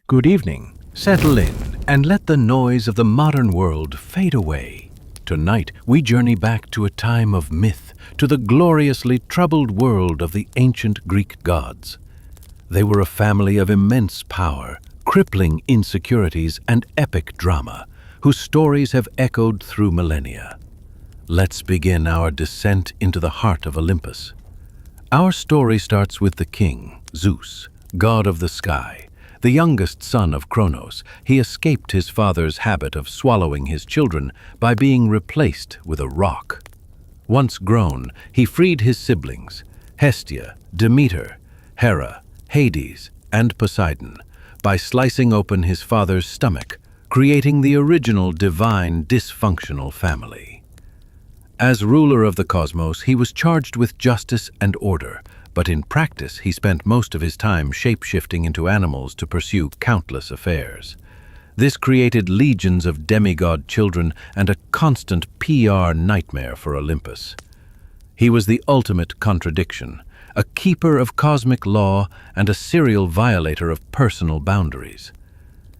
Good evening. Settle in and let the noise of the modern world fade away. Tonight, we journey back to a time of myth, to the gloriously troubled world of the ancient Greek gods. They were a family of immense power, crippling insecurities, and epic drama, whose stories have echoed through millennia. Let's begin our descent into the heart of Olympus. Our story starts with the king, Zeus, god of the sky. The youngest son of Kronos, he escaped his father's habit of swallowing his children by being replaced with a rock. Once grown, he freed his siblings, Hestia, Demeter, Hera, Hades, and Poseidon, by slicing open his father's stomach, creating the original divine dysfunctional family. As ruler of the cosmos, he was charged with justice and order, but in practice he spent most of his time shape-shifting into animals to pursue countless affairs. This created legions of demigod children and a constant PR nightmare for Olympus. He was the ultimate contradiction, a keeper of cosmic law and a serial violator of personal boundaries.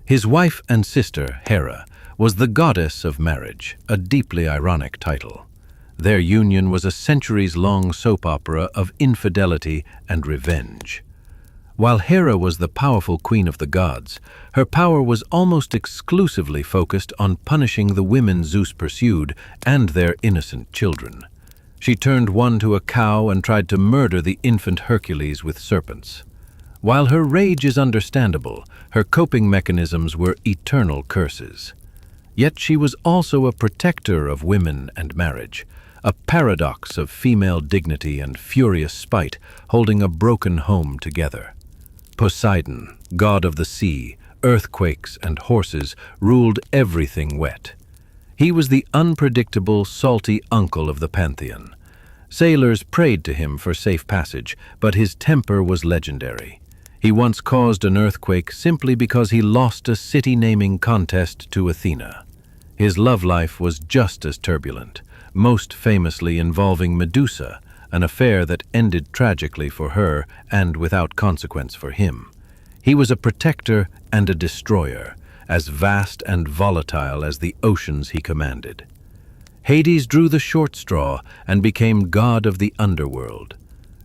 His wife and sister, Hera, was the goddess of marriage, a deeply ironic title. Their union was a centuries-long soap opera of infidelity and revenge. While Hera was the powerful queen of the gods, her power was almost exclusively focused on punishing the women Zeus pursued and their innocent children. She turned one to a cow and tried to murder the infant Hercules with serpents. While her rage is understandable, her coping mechanisms were eternal curses. Yet she was also a protector of women and marriage, a paradox of female dignity and furious spite holding a broken home together. Poseidon, god of the sea, earthquakes, and horses, ruled everything wet. He was the unpredictable, salty uncle of the pantheon. Sailors prayed to him for safe passage, but his temper was legendary. He once caused an earthquake simply because he lost a city-naming contest to Athena. His love life was just as turbulent, most famously involving Medusa, an affair that ended tragically for her and without consequence for him. He was a protector and a destroyer, as vast and volatile as the oceans he commanded. Hades drew the short straw and became god of the underworld.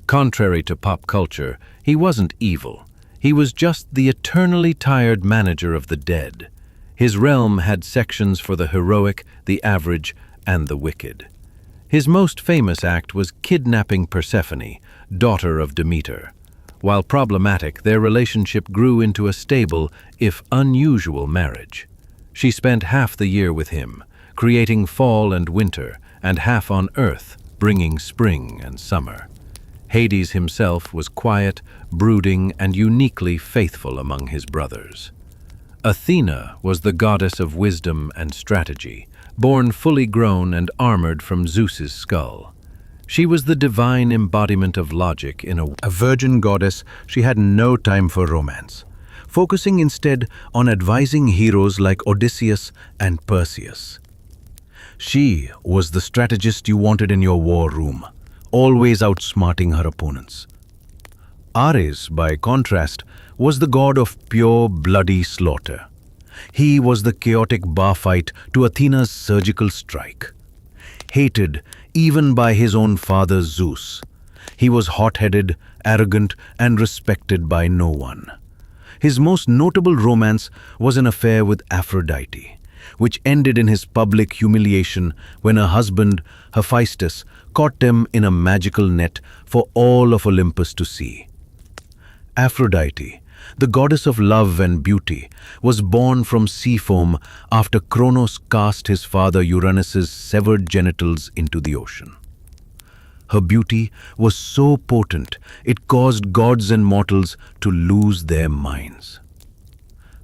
Contrary to pop culture, he wasn't evil. He was just the eternally tired manager of the dead. His realm had sections for the heroic, the average, and the wicked. His most famous act was kidnapping Persephone, daughter of Demeter. While problematic, their relationship grew into a stable, if unusual, marriage. She spent half the year with him, creating fall and winter, and half on earth, bringing spring and summer. Hades himself was quiet, brooding, and uniquely faithful among his brothers. Athena was the goddess of wisdom and strategy, born fully grown and armored from Zeus's skull. She was the divine embodiment of logic. In a virgin goddess, she had no time for romance, focusing instead on advising heroes like Odysseus and Perseus. She was the strategist you wanted in your war room, always outsmarting her opponents. Ares, by contrast, was the god of pure, bloody slaughter. He was the chaotic bar fight to Athena's surgical strike. Hated even by his own father Zeus, he was hot-headed, arrogant, and respected by no one. His most notable romance was an affair with Aphrodite, which ended in his public humiliation when her husband, Hephaestus, caught him in a magical net for all of Olympus to see. Aphrodite, the goddess of love and beauty, was born from sea foam after Kronos cast his father Uranus's severed genitals into the ocean. Her beauty was so potent it caused gods and mortals to lose their minds.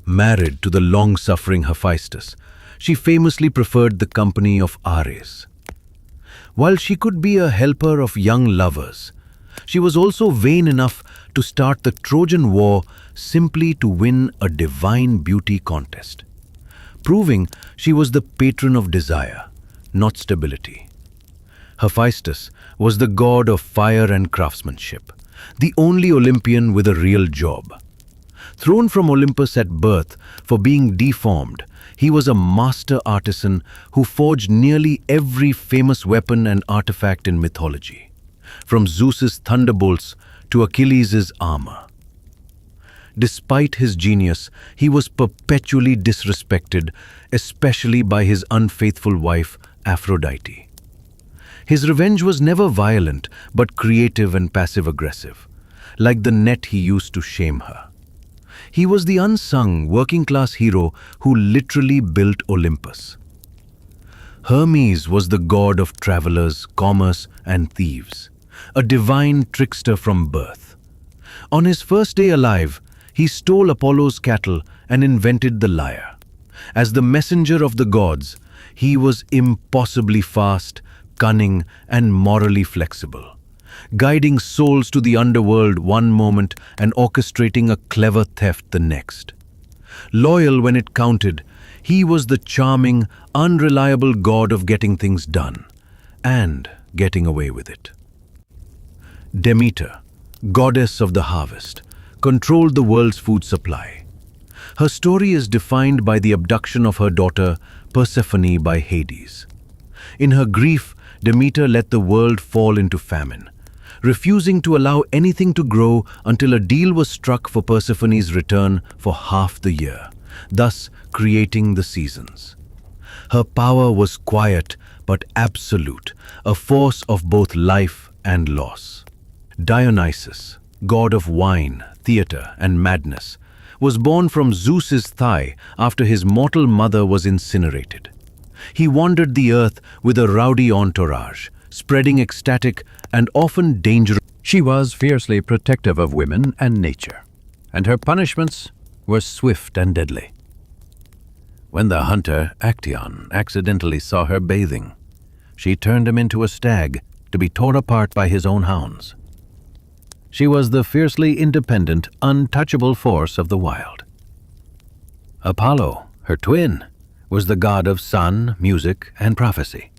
Married to the long-suffering Hephaestus, she famously preferred the company of Ares. While she could be a helper of young lovers, she was also vain enough to start the Trojan War simply to win a divine beauty contest, proving she was the patron of desire, not stability. Hephaestus was the god of fire and craftsmanship, the only Olympian with a real job. Thrown from Olympus at birth for being deformed, he was a master artisan who forged nearly every famous weapon and artifact in mythology, from Zeus's thunderbolts to Achilles' armor. Despite his genius, he was perpetually disrespected, especially by his unfaithful wife, Aphrodite. His revenge was never violent, but creative and passive-aggressive, like the net he used to shame her. He was the unsung working-class hero who literally built Olympus. Hermes was the god of travelers, commerce, and thieves, a divine trickster from birth. On his first day alive, he stole Apollo's cattle and invented the lyre. As the messenger of the gods, he was impossibly fast, cunning, and morally flexible, guiding souls to the underworld one moment and orchestrating a clever theft the next. Loyal when it counted, he was the charming, unreliable god of getting things done and getting away with it. Demeter, goddess of the harvest, controlled the world's food supply. Her story is defined by the abduction of her daughter Persephone by Hades. In her grief, Demeter let the world fall into famine, refusing to allow anything to grow until a deal was struck for Persephone's return for half the year, thus creating the seasons. Her power was quiet but absolute, a force of both life and loss. Dionysus, god of wine, theater, and madness, was born from Zeus's thigh after his mortal mother was incinerated. He wandered the earth with a rowdy entourage, spreading ecstatic and often dangerous. She was fiercely protective of women and nature, and her punishments were swift and deadly. When the hunter, Actaeon, accidentally saw her bathing, she turned him into a stag to be torn apart by his own hounds. She was the fiercely independent, untouchable force of the wild. Apollo, her twin, was the god of sun, music, and prophecy.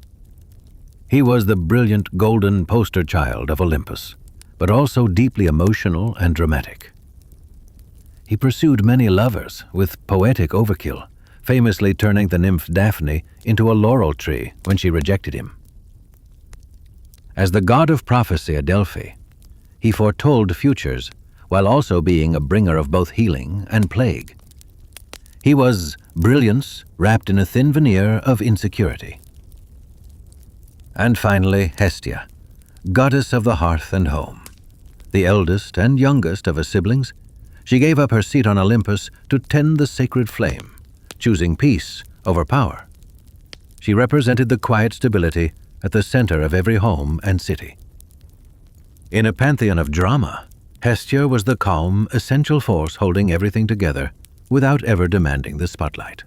He was the brilliant golden poster child of Olympus, but also deeply emotional and dramatic. He pursued many lovers with poetic overkill, famously turning the nymph Daphne into a laurel tree when she rejected him. As the god of prophecy at Delphi, he foretold futures while also being a bringer of both healing and plague. He was brilliance wrapped in a thin veneer of insecurity. And finally, Hestia, goddess of the hearth and home. The eldest and youngest of her siblings, she gave up her seat on Olympus to tend the sacred flame, choosing peace over power. She represented the quiet stability at the center of every home and city. In a pantheon of drama, Hestia was the calm, essential force holding everything together without ever demanding the spotlight.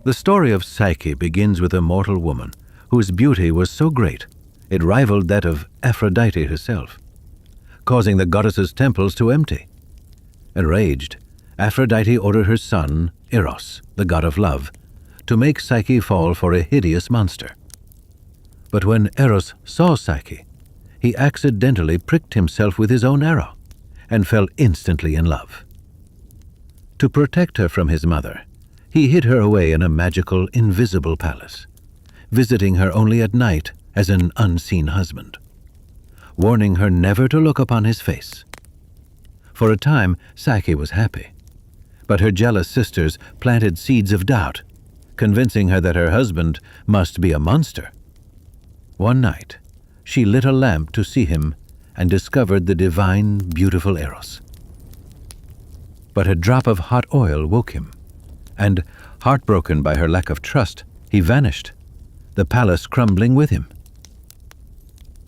The story of Psyche begins with a mortal woman whose beauty was so great it rivaled that of Aphrodite herself, causing the goddess's temples to empty. Enraged, Aphrodite ordered her son, Eros, the god of love, to make Psyche fall for a hideous monster. But when Eros saw Psyche, he accidentally pricked himself with his own arrow and fell instantly in love. To protect her from his mother, he hid her away in a magical, invisible palace, visiting her only at night as an unseen husband, warning her never to look upon his face. For a time, Psyche was happy, but her jealous sisters planted seeds of doubt, convincing her that her husband must be a monster. One night, she lit a lamp to see him and discovered the divine, beautiful Eros. But a drop of hot oil woke him, and, heartbroken by her lack of trust, he vanished, the palace crumbling with him.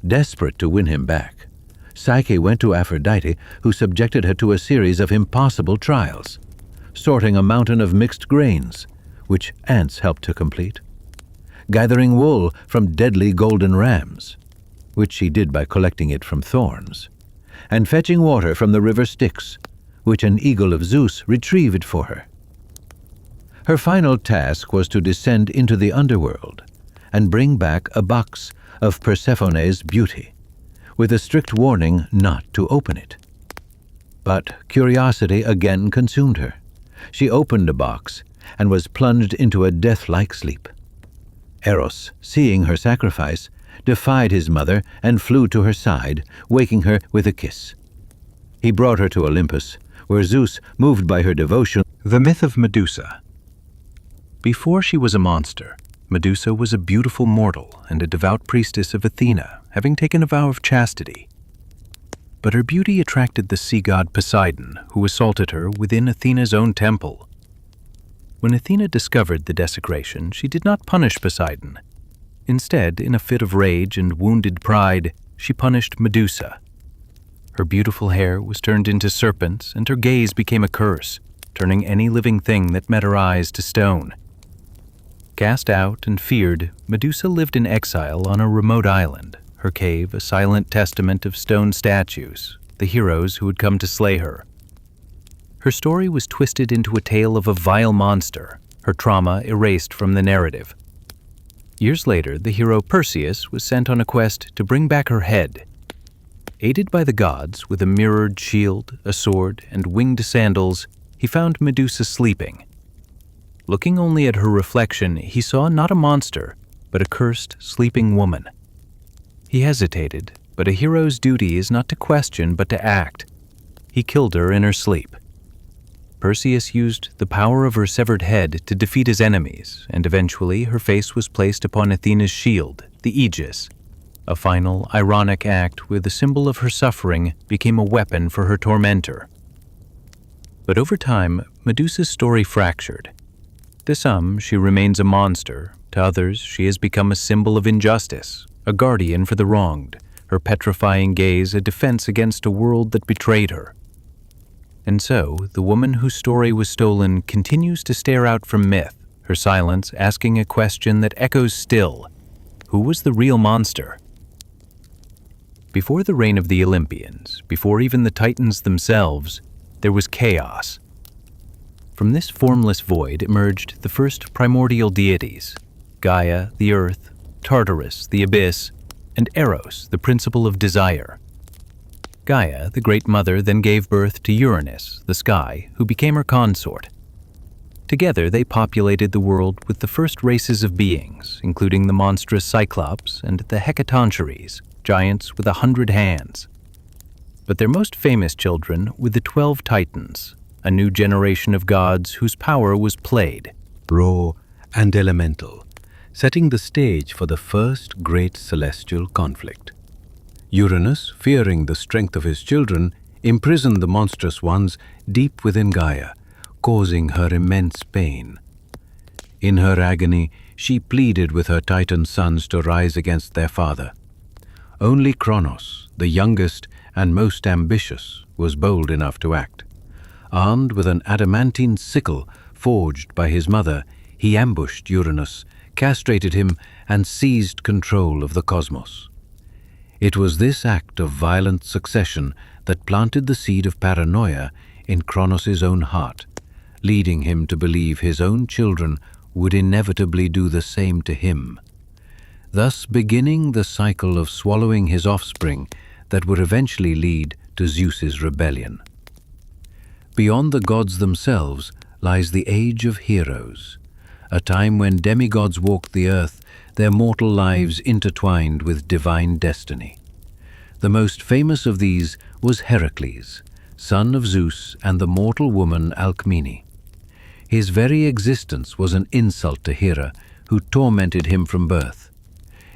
Desperate to win him back, Psyche went to Aphrodite, who subjected her to a series of impossible trials, sorting a mountain of mixed grains, which ants helped to complete, gathering wool from deadly golden rams, which she did by collecting it from thorns, and fetching water from the river Styx, which an eagle of Zeus retrieved for her. Her final task was to descend into the underworld and bring back a box of Persephone's beauty, with a strict warning not to open it. But curiosity again consumed her. She opened the box and was plunged into a death-like sleep. Eros, seeing her sacrifice, defied his mother and flew to her side, waking her with a kiss. He brought her to Olympus, where Zeus, moved by her devotion. The myth of Medusa. Before she was a monster, Medusa was a beautiful mortal and a devout priestess of Athena, having taken a vow of chastity. But her beauty attracted the sea god Poseidon, who assaulted her within Athena's own temple. When Athena discovered the desecration, she did not punish Poseidon. Instead, in a fit of rage and wounded pride, she punished Medusa. Her beautiful hair was turned into serpents, and her gaze became a curse, turning any living thing that met her eyes to stone. Cast out and feared, Medusa lived in exile on a remote island, her cave a silent testament of stone statues, the heroes who had come to slay her. Her story was twisted into a tale of a vile monster, her trauma erased from the narrative. Years later, the hero Perseus was sent on a quest to bring back her head. Aided by the gods, with a mirrored shield, a sword, and winged sandals, he found Medusa sleeping. Looking only at her reflection, he saw not a monster, but a cursed, sleeping woman. He hesitated, but a hero's duty is not to question but to act. He killed her in her sleep. Perseus used the power of her severed head to defeat his enemies, and eventually her face was placed upon Athena's shield, the Aegis. A final, ironic act where the symbol of her suffering became a weapon for her tormentor. But over time, Medusa's story fractured. To some, she remains a monster. To others, she has become a symbol of injustice, a guardian for the wronged, her petrifying gaze a defense against a world that betrayed her. And so, the woman whose story was stolen continues to stare out from myth, her silence asking a question that echoes still. Who was the real monster? Before the reign of the Olympians, before even the Titans themselves, there was chaos. From this formless void emerged the first primordial deities, Gaia, the earth, Tartarus, the abyss, and Eros, the principle of desire. Gaia, the great mother, then gave birth to Uranus, the sky, who became her consort. Together they populated the world with the first races of beings, including the monstrous Cyclops and the Hecatoncheires, giants with 100 hands. But their most famous children were the 12 Titans, a new generation of gods whose power was played, raw and elemental, setting the stage for the first great celestial conflict. Uranus, fearing the strength of his children, imprisoned the monstrous ones deep within Gaia, causing her immense pain. In her agony, she pleaded with her Titan sons to rise against their father. Only Kronos, the youngest and most ambitious, was bold enough to act. Armed with an adamantine sickle forged by his mother, he ambushed Uranus, castrated him, and seized control of the cosmos. It was this act of violent succession that planted the seed of paranoia in Kronos' own heart, leading him to believe his own children would inevitably do the same to him, thus beginning the cycle of swallowing his offspring that would eventually lead to Zeus's rebellion. Beyond the gods themselves lies the age of heroes, a time when demigods walked the earth, their mortal lives intertwined with divine destiny. The most famous of these was Heracles, son of Zeus and the mortal woman Alcmene. His very existence was an insult to Hera, who tormented him from birth.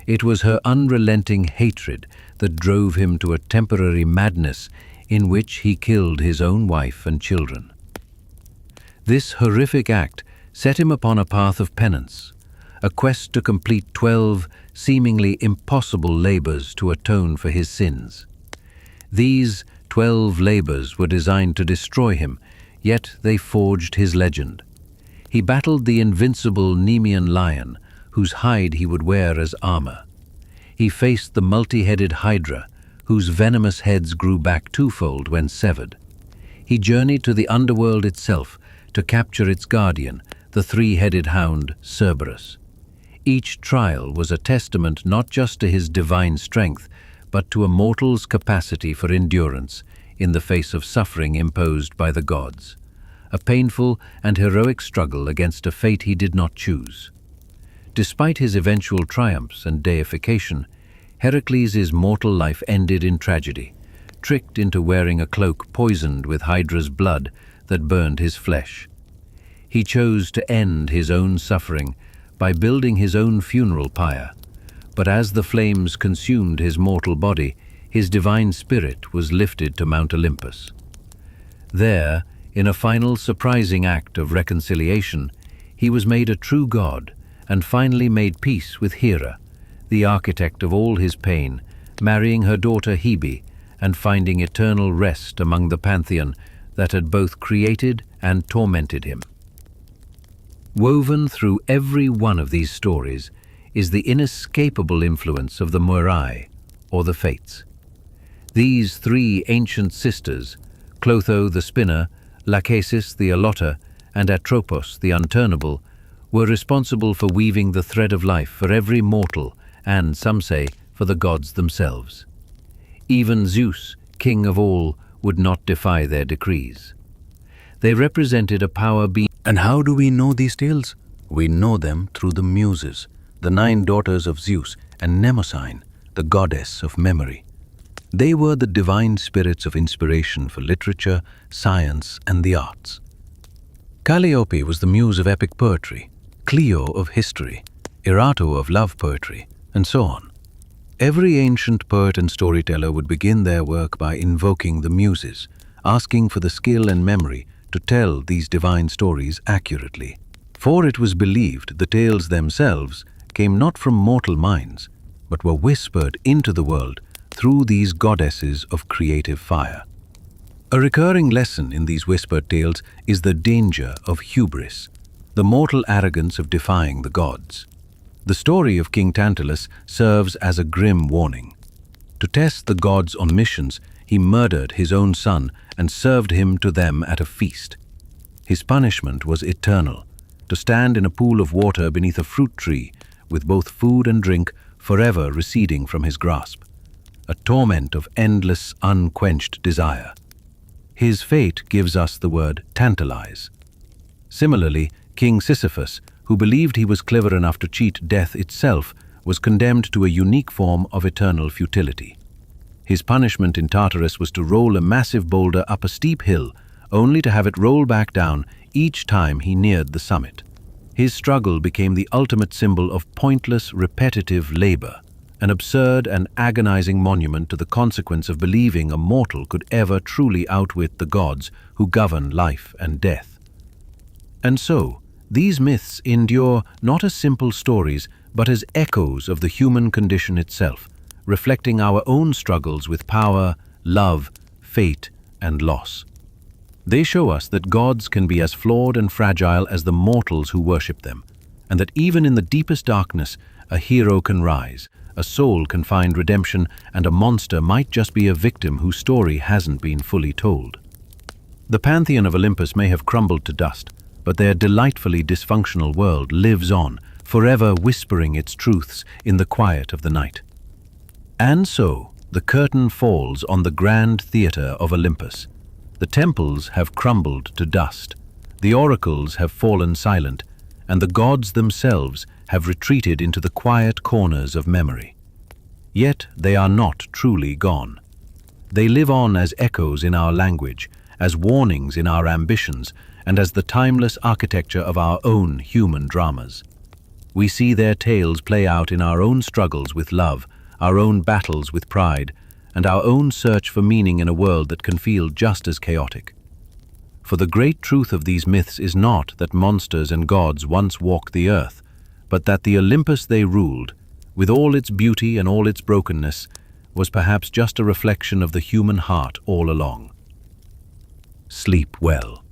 It was her unrelenting hatred that drove him to a temporary madness in which he killed his own wife and children. This horrific act set him upon a path of penance, a quest to complete 12 seemingly impossible labors to atone for his sins. These 12 labors were designed to destroy him, yet they forged his legend. He battled the invincible Nemean lion, whose hide he would wear as armor. He faced the multi-headed Hydra, whose venomous heads grew back twofold when severed. He journeyed to the underworld itself to capture its guardian, the three-headed hound Cerberus. Each trial was a testament not just to his divine strength, but to a mortal's capacity for endurance in the face of suffering imposed by the gods, a painful and heroic struggle against a fate he did not choose. Despite his eventual triumphs and deification, Heracles' mortal life ended in tragedy, tricked into wearing a cloak poisoned with Hydra's blood that burned his flesh. He chose to end his own suffering by building his own funeral pyre, but as the flames consumed his mortal body, his divine spirit was lifted to Mount Olympus. There, in a final surprising act of reconciliation, he was made a true god and finally made peace with Hera, the architect of all his pain, marrying her daughter Hebe and finding eternal rest among the pantheon that had both created and tormented him. Woven through every one of these stories is the inescapable influence of the Moirai, or the Fates. These three ancient sisters, Clotho the spinner, Lachesis the allotter, and Atropos the unturnable, were responsible for weaving the thread of life for every mortal and, some say, for the gods themselves. Even Zeus, king of all, would not defy their decrees. They represented a power being. And how do we know these tales? We know them through the Muses, the 9 daughters of Zeus, and Mnemosyne, the goddess of memory. They were the divine spirits of inspiration for literature, science, and the arts. Calliope was the muse of epic poetry, Clio of history, Erato of love poetry, and so on. Every ancient poet and storyteller would begin their work by invoking the Muses, asking for the skill and memory to tell these divine stories accurately. For it was believed the tales themselves came not from mortal minds, but were whispered into the world through these goddesses of creative fire. A recurring lesson in these whispered tales is the danger of hubris, the mortal arrogance of defying the gods. The story of King Tantalus serves as a grim warning. To test the gods on missions, he murdered his own son and served him to them at a feast. His punishment was eternal, to stand in a pool of water beneath a fruit tree, with both food and drink forever receding from his grasp, a torment of endless, unquenched desire. His fate gives us the word tantalize. Similarly, King Sisyphus, who believed he was clever enough to cheat death itself, was condemned to a unique form of eternal futility. His punishment in Tartarus was to roll a massive boulder up a steep hill, only to have it roll back down each time he neared the summit. His struggle became the ultimate symbol of pointless, repetitive labor, an absurd and agonizing monument to the consequence of believing a mortal could ever truly outwit the gods who govern life and death. And so, these myths endure not as simple stories, but as echoes of the human condition itself, reflecting our own struggles with power, love, fate, and loss. They show us that gods can be as flawed and fragile as the mortals who worship them, and that even in the deepest darkness, a hero can rise, a soul can find redemption, and a monster might just be a victim whose story hasn't been fully told. The pantheon of Olympus may have crumbled to dust, but their delightfully dysfunctional world lives on, forever whispering its truths in the quiet of the night. And so, the curtain falls on the grand theater of Olympus. The temples have crumbled to dust, the oracles have fallen silent, and the gods themselves have retreated into the quiet corners of memory. Yet they are not truly gone. They live on as echoes in our language, as warnings in our ambitions, and as the timeless architecture of our own human dramas. We see their tales play out in our own struggles with love, our own battles with pride, and our own search for meaning in a world that can feel just as chaotic. For the great truth of these myths is not that monsters and gods once walked the earth, but that the Olympus they ruled, with all its beauty and all its brokenness, was perhaps just a reflection of the human heart all along. Sleep well.